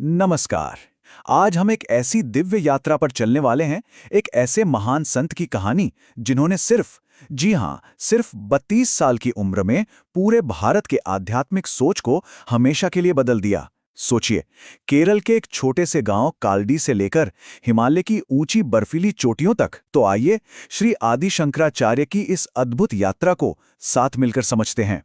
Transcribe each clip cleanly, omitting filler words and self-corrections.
नमस्कार। आज हम एक ऐसी दिव्य यात्रा पर चलने वाले हैं, एक ऐसे महान संत की कहानी जिन्होंने सिर्फ 32 साल की उम्र में पूरे भारत के आध्यात्मिक सोच को हमेशा के लिए बदल दिया। सोचिए, केरल के एक छोटे से गांव कालडी से लेकर हिमालय की ऊंची बर्फीली चोटियों तक। तो आइए श्री आदि शंकराचार्य की इस अद्भुत यात्रा को साथ मिलकर समझते हैं।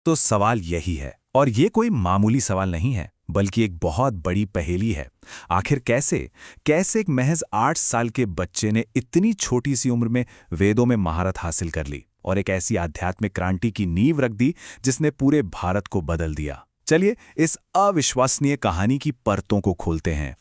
तो सवाल यही है, और ये कोई मामूली सवाल नहीं है, बल्कि एक बहुत बड़ी पहेली है। आखिर कैसे एक महज 8 साल के बच्चे ने इतनी छोटी सी उम्र में वेदों में महारत हासिल कर ली और एक ऐसी आध्यात्मिक क्रांति की नींव रख दी जिसने पूरे भारत को बदल दिया। चलिए इस अविश्वसनीय कहानी की परतों को खोलते हैं।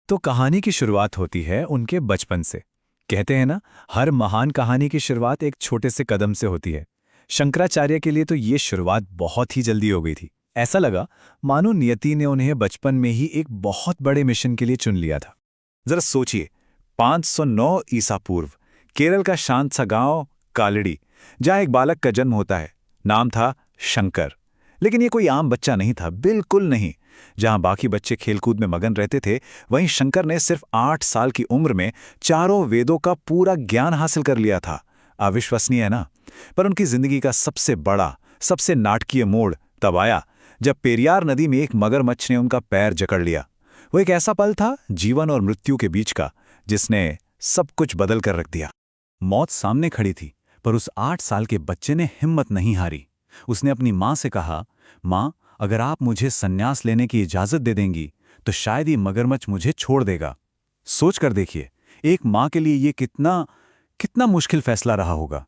तो कहानी की शुरुआत होती है उनके बचपन से। कहते हैं ना, हर महान कहानी की शुरुआत एक छोटे से कदम से होती है। शंकराचार्य के लिए तो ये शुरुआत बहुत ही जल्दी हो गई थी। ऐसा लगा मानो नियति ने उन्हें बचपन में ही एक बहुत बड़े मिशन के लिए चुन लिया था। जरा सोचिए, 509 ईसा पूर्व केरल का शांत सा गांव कालड़ी, जहां एक बालक का जन्म होता है। नाम था शंकर। लेकिन ये कोई आम बच्चा नहीं था, बिल्कुल नहीं। जहां बाकी बच्चे खेलकूद में मगन रहते थे, वहीं शंकर ने सिर्फ 8 साल की उम्र में चारों वेदों का पूरा ज्ञान हासिल कर लिया था। अविश्वसनीय है ना? पर उनकी जिंदगी का सबसे बड़ा, सबसे नाटकीय मोड़ तब आया जब पेरियार नदी में एक मगरमच्छ ने उनका पैर जकड़ लिया। वो एक ऐसा पल था, जीवन और मृत्यु के बीच का, जिसने सब कुछ बदल कर रख दिया। मौत सामने खड़ी थी, पर उस 8 साल के बच्चे ने हिम्मत नहीं हारी। उसने अपनी माँ से कहा, माँ, अगर आप मुझे संन्यास लेने की इजाजत दे देंगी तो शायद ये मगरमच्छ मुझे छोड़ देगा। सोच कर देखिए, एक माँ के लिए ये कितना मुश्किल फैसला रहा होगा।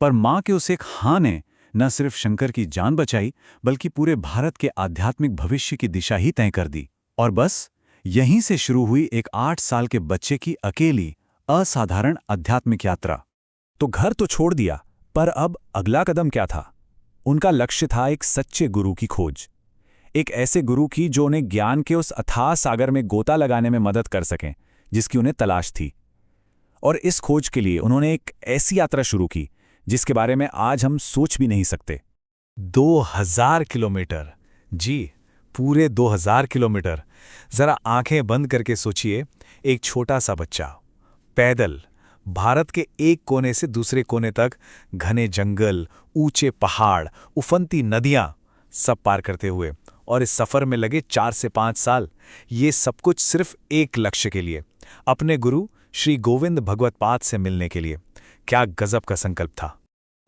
पर माँ के उस एक हाँ ने न सिर्फ शंकर की जान बचाई, बल्कि पूरे भारत के आध्यात्मिक भविष्य की दिशा ही तय कर दी। और बस यहीं से शुरू हुई एक 8 साल के बच्चे की अकेली, असाधारण आध्यात्मिक यात्रा। तो घर तो छोड़ दिया, पर अब अगला कदम क्या था? उनका लक्ष्य था एक सच्चे गुरु की खोज। एक ऐसे गुरु की जो उन्हें ज्ञान के उस अथाह सागर में गोता लगाने में मदद कर सकें, जिसकी उन्हें तलाश थी। और इस खोज के लिए उन्होंने एक ऐसी यात्रा शुरू की जिसके बारे में आज हम सोच भी नहीं सकते। 2000 किलोमीटर। जी, पूरे 2000 किलोमीटर। जरा आंखें बंद करके सोचिए, एक छोटा सा बच्चा पैदल भारत के एक कोने से दूसरे कोने तक, घने जंगल, ऊंचे पहाड़, उफनती नदियां, सब पार करते हुए, और इस सफर में लगे 4 से 5 साल। ये सब कुछ सिर्फ एक लक्ष्य के लिए, अपने गुरु श्री गोविंद भगवत्पाद से मिलने के लिए। क्या गजब का संकल्प था।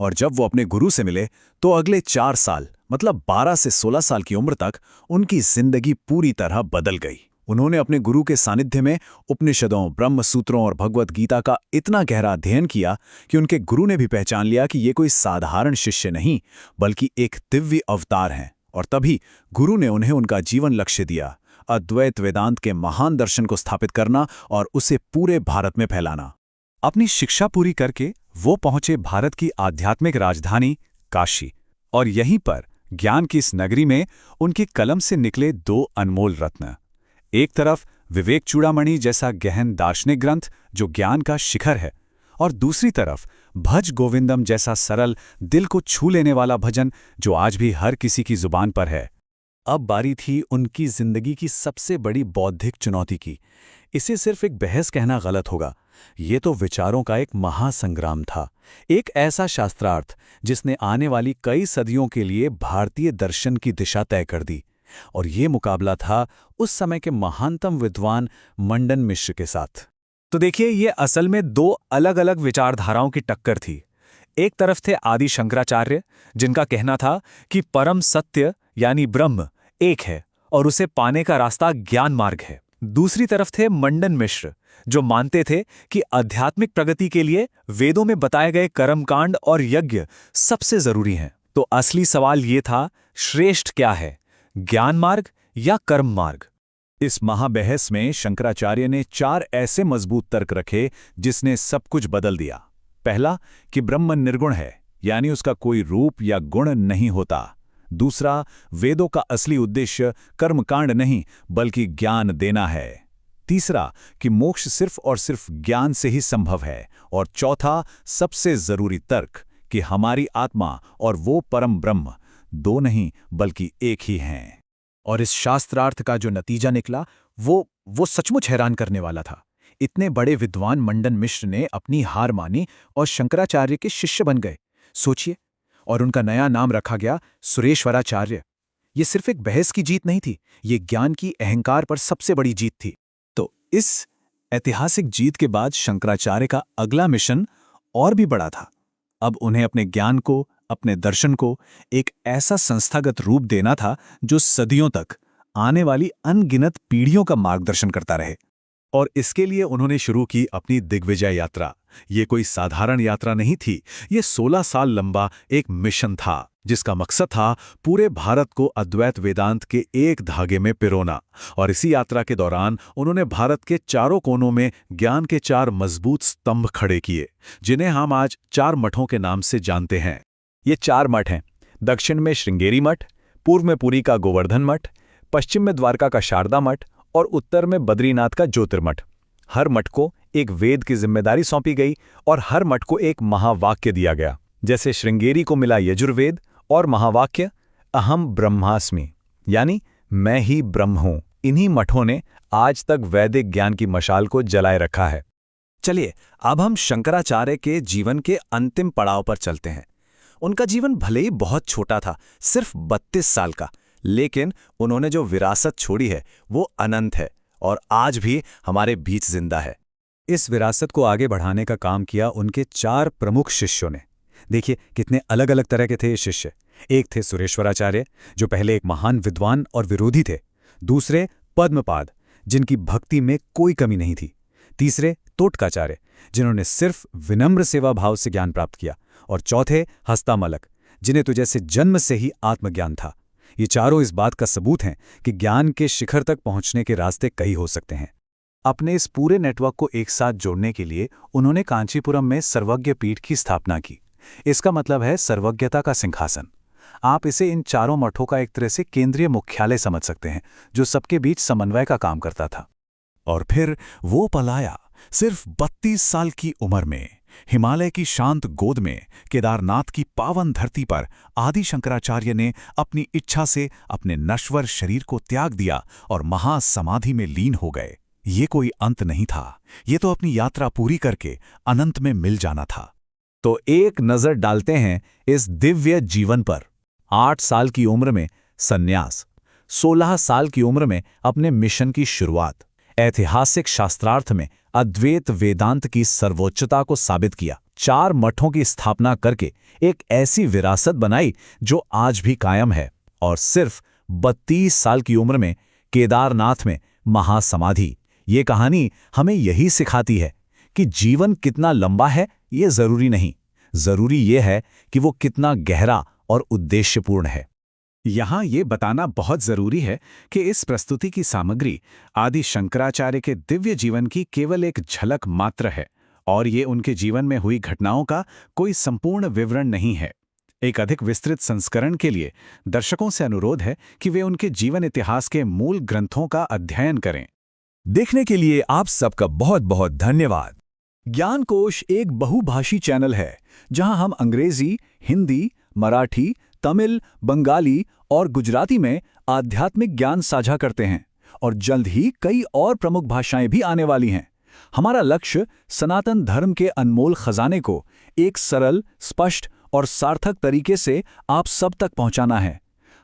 और जब वो अपने गुरु से मिले तो अगले 4 साल, मतलब 12 से 16 साल की उम्र तक, उनकी जिंदगी पूरी तरह बदल गई। उन्होंने अपने गुरु के सानिध्य में उपनिषदों, ब्रह्म सूत्रों और भगवत गीता का इतना गहरा अध्ययन किया कि उनके गुरु ने भी पहचान लिया कि ये कोई साधारण शिष्य नहीं, बल्कि एक दिव्य अवतार हैं। और तभी गुरु ने उन्हें उनका जीवन लक्ष्य दिया, अद्वैत वेदांत के महान दर्शन को स्थापित करना और उसे पूरे भारत में फैलाना। अपनी शिक्षा पूरी करके वो पहुंचे भारत की आध्यात्मिक राजधानी काशी, और यहीं पर ज्ञान की इस नगरी में उनकी कलम से निकले 2 अनमोल रत्न। एक तरफ विवेक चूड़ामणि जैसा गहन दार्शनिक ग्रंथ जो ज्ञान का शिखर है, और दूसरी तरफ भज गोविंदम जैसा सरल, दिल को छू लेने वाला भजन जो आज भी हर किसी की जुबान पर है। अब बारी थी उनकी जिंदगी की सबसे बड़ी बौद्धिक चुनौती की। इसे सिर्फ एक बहस कहना गलत होगा, ये तो विचारों का एक महासंग्राम था। एक ऐसा शास्त्रार्थ जिसने आने वाली कई सदियों के लिए भारतीय दर्शन की दिशा तय कर दी। और ये मुकाबला था उस समय के महानतम विद्वान मंडन मिश्र के साथ। तो देखिए, ये असल में 2 अलग-अलग विचारधाराओं की टक्कर थी। एक तरफ थे आदि शंकराचार्य, जिनका कहना था कि परम सत्य यानी ब्रह्म एक है और उसे पाने का रास्ता ज्ञान मार्ग है। दूसरी तरफ थे मंडन मिश्र, जो मानते थे कि आध्यात्मिक प्रगति के लिए वेदों में बताए गए कर्मकांड और यज्ञ सबसे जरूरी हैं। तो असली सवाल ये था, श्रेष्ठ क्या है, ज्ञान मार्ग या कर्म मार्ग? इस महाबहस में शंकराचार्य ने 4 ऐसे मजबूत तर्क रखे जिसने सब कुछ बदल दिया। पहला, कि ब्रह्म निर्गुण है, यानी उसका कोई रूप या गुण नहीं होता। दूसरा, वेदों का असली उद्देश्य कर्मकांड नहीं बल्कि ज्ञान देना है। तीसरा, कि मोक्ष सिर्फ और सिर्फ ज्ञान से ही संभव है। और चौथा, सबसे जरूरी तर्क, कि हमारी आत्मा और वो परम ब्रह्म 2 नहीं बल्कि एक ही हैं। और इस शास्त्रार्थ का जो नतीजा निकला वो सचमुच हैरान करने वाला था। इतने बड़े विद्वान मंडन मिश्र ने अपनी हार मानी और शंकराचार्य के शिष्य बन गए। सोचिए, और उनका नया नाम रखा गया सुरेश्वराचार्य। ये सिर्फ एक बहस की जीत नहीं थी, ये ज्ञान की अहंकार पर सबसे बड़ी जीत थी। तो इस ऐतिहासिक जीत के बाद शंकराचार्य का अगला मिशन और भी बड़ा था। अब उन्हें अपने ज्ञान को, अपने दर्शन को एक ऐसा संस्थागत रूप देना था जो सदियों तक, आने वाली अनगिनत पीढ़ियों का मार्गदर्शन करता रहे। और इसके लिए उन्होंने शुरू की अपनी दिग्विजय यात्रा। ये कोई साधारण यात्रा नहीं थी, ये 16 साल लंबा एक मिशन था, जिसका मकसद था पूरे भारत को अद्वैत वेदांत के एक धागे में पिरोना। और इसी यात्रा के दौरान उन्होंने भारत के चारों कोनों में ज्ञान के 4 मजबूत स्तंभ खड़े किए, जिन्हें हम आज 4 मठों के नाम से जानते हैं। ये 4 मठ हैं: दक्षिण में श्रृंगेरी मठ, पूर्व में पुरी का गोवर्धन मठ, पश्चिम में द्वारका का शारदा मठ और उत्तर में बद्रीनाथ का ज्योतिर्मठ। हर मठ को एक वेद की जिम्मेदारी सौंपी गई और हर मठ को एक महावाक्य दिया गया। जैसे श्रृंगेरी को मिला यजुर्वेद और महावाक्य अहम ब्रह्मास्मि, यानी मैं ही ब्रह्म हूं। इन्हीं मठों ने आज तक वैदिक ज्ञान की मशाल को जलाए रखा है। चलिए, अब हम शंकराचार्य के जीवन के अंतिम पड़ाव पर चलते हैं। उनका जीवन भले ही बहुत छोटा था, सिर्फ 32 साल का, लेकिन उन्होंने जो विरासत छोड़ी है वो अनंत है और आज भी हमारे बीच जिंदा है। इस विरासत को आगे बढ़ाने का काम किया उनके 4 प्रमुख शिष्यों ने। देखिए कितने अलग अलग तरह के थे ये शिष्य। एक थे सुरेश्वराचार्य, जो पहले एक महान विद्वान और विरोधी थे। दूसरे पद्मपाद, जिनकी भक्ति में कोई कमी नहीं थी। तीसरे तोटकाचार्य, जिन्होंने सिर्फ विनम्र सेवा भाव से ज्ञान प्राप्त किया। और चौथे हस्तामलक, जिन्हें तो जैसे जन्म से ही आत्मज्ञान था। ये चारों इस बात का सबूत हैं कि ज्ञान के शिखर तक पहुंचने के रास्ते कई हो सकते हैं। अपने इस पूरे नेटवर्क को एक साथ जोड़ने के लिए उन्होंने कांचीपुरम में सर्वज्ञ पीठ की स्थापना की। इसका मतलब है सर्वज्ञता का सिंहासन। आप इसे इन चारों मठों का एक तरह से केंद्रीय मुख्यालय समझ सकते हैं, जो सबके बीच समन्वय का काम करता था। और फिर वो पल आया, सिर्फ 32 साल की उम्र में, हिमालय की शांत गोद में, केदारनाथ की पावन धरती पर आदि शंकराचार्य ने अपनी इच्छा से अपने नश्वर शरीर को त्याग दिया और महासमाधि में लीन हो गए। ये कोई अंत नहीं था, ये तो अपनी यात्रा पूरी करके अनंत में मिल जाना था। तो एक नजर डालते हैं इस दिव्य जीवन पर। 8 साल की उम्र में सन्यास, 16 साल की उम्र में अपने मिशन की शुरुआत, ऐतिहासिक शास्त्रार्थ में अद्वैत वेदांत की सर्वोच्चता को साबित किया, 4 मठों की स्थापना करके एक ऐसी विरासत बनाई जो आज भी कायम है, और सिर्फ 32 साल की उम्र में केदारनाथ में महासमाधि। ये कहानी हमें यही सिखाती है कि जीवन कितना लंबा है ये जरूरी नहीं, जरूरी ये है कि वो कितना गहरा और उद्देश्यपूर्ण है। यहाँ ये बताना बहुत जरूरी है कि इस प्रस्तुति की सामग्री आदि शंकराचार्य के दिव्य जीवन की केवल एक झलक मात्र है, और ये उनके जीवन में हुई घटनाओं का कोई संपूर्ण विवरण नहीं है। एक अधिक विस्तृत संस्करण के लिए दर्शकों से अनुरोध है कि वे उनके जीवन इतिहास के मूल ग्रंथों का अध्ययन करें। देखने के लिए आप सबका बहुत बहुत धन्यवाद। ज्ञानकोश एक बहुभाषी चैनल है जहां हम अंग्रेजी, हिंदी, मराठी, तमिल, बंगाली और गुजराती में आध्यात्मिक ज्ञान साझा करते हैं, और जल्द ही कई और प्रमुख भाषाएं भी आने वाली हैं। हमारा लक्ष्य सनातन धर्म के अनमोल खजाने को एक सरल, स्पष्ट और सार्थक तरीके से आप सब तक पहुंचाना है।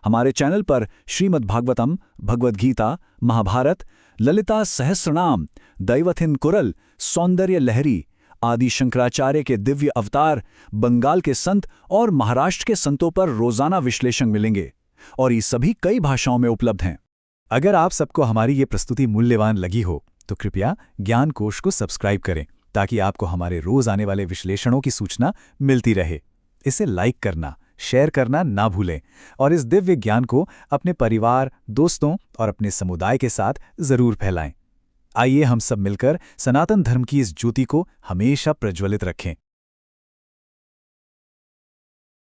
हमारे चैनल पर श्रीमद् भागवतम, भगवद गीता, महाभारत, ललिता सहस्रनाम, दैवथिन कुरल, सौंदर्य लहरी, आदि शंकराचार्य के दिव्य अवतार, बंगाल के संत और महाराष्ट्र के संतों पर रोजाना विश्लेषण मिलेंगे, और ये सभी कई भाषाओं में उपलब्ध हैं। अगर आप सबको हमारी ये प्रस्तुति मूल्यवान लगी हो तो कृपया ज्ञानकोश को सब्सक्राइब करें, ताकि आपको हमारे रोज आने वाले विश्लेषणों की सूचना मिलती रहे। इसे लाइक करना, शेयर करना ना भूलें, और इस दिव्य ज्ञान को अपने परिवार, दोस्तों और अपने समुदाय के साथ जरूर फैलाएं। आइए हम सब मिलकर सनातन धर्म की इस ज्योति को हमेशा प्रज्वलित रखें।